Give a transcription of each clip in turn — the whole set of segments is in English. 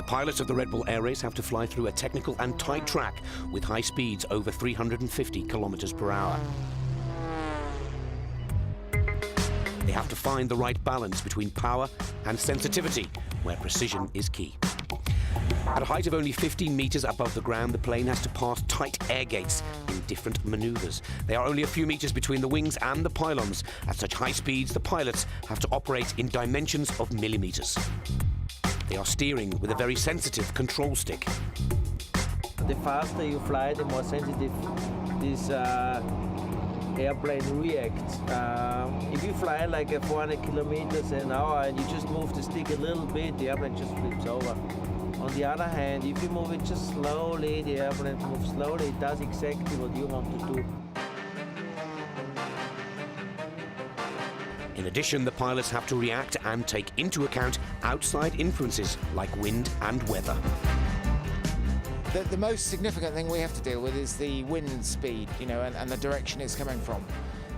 pilots of the Red Bull Air Race have to fly through a technical and tight track with high speeds over 350 kilometers per hour. They have to find the right balance between power and sensitivity, where precision is key. At a height of only 15 meters above the ground, the plane has to pass tight air gates in different maneuvers. They are only a few meters between the wings and the pylons. At such high speeds, the pilots have to operate in dimensions of millimeters. They are steering with a very sensitive control stick. The faster you fly, the more sensitive this airplane reacts. If you fly like 400 kilometers an hour and you just move the stick a little bit, the airplane just flips over. On the other hand, if you move it just slowly, the airplane moves slowly, it does exactly what you want to do. In addition, the pilots have to react and take into account outside influences like wind and weather. The most significant thing we have to deal with is the wind speed, and the direction it's coming from,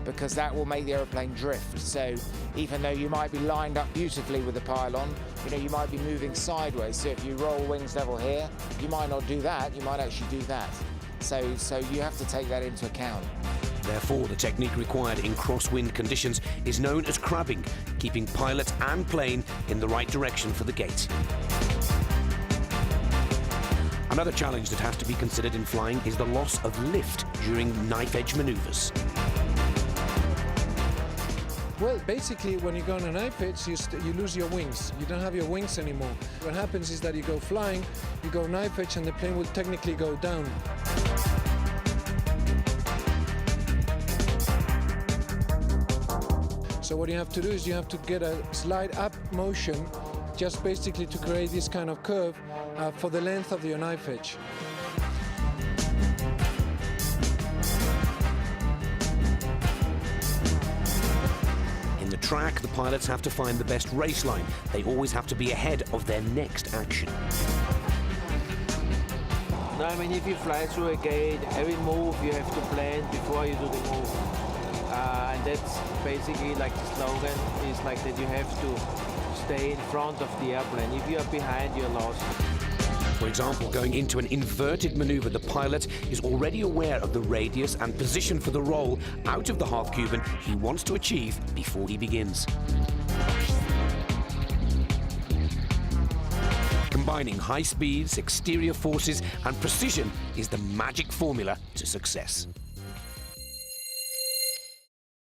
because that will make the aeroplane drift. So even though you might be lined up beautifully with the pylon, you might be moving sideways. So if you roll wings level here, you might not do that, you might actually do that. So you have to take that into account. Therefore, the technique required in crosswind conditions is known as crabbing, keeping pilot and plane in the right direction for the gate. Another challenge that has to be considered in flying is the loss of lift during knife-edge maneuvers. Well, basically, when you go on a knife edge, you lose your wings. You don't have your wings anymore. What happens is that you go flying, you go knife edge, and the plane will technically go down. So what you have to do is you have to get a slide up motion, just basically to create this kind of curve for the length of your knife edge. In the track, the pilots have to find the best race line. They always have to be ahead of their next action. No, I mean, if you fly through a gate, every move you have to plan before you do the move. And that's basically like the slogan is like that you have to stay in front of the airplane. If you are behind, you're lost. For example, going into an inverted maneuver, the pilot is already aware of the radius and position for the roll out of the half-cuban he wants to achieve before he begins. Combining high speeds, exterior forces, and precision is the magic formula to success.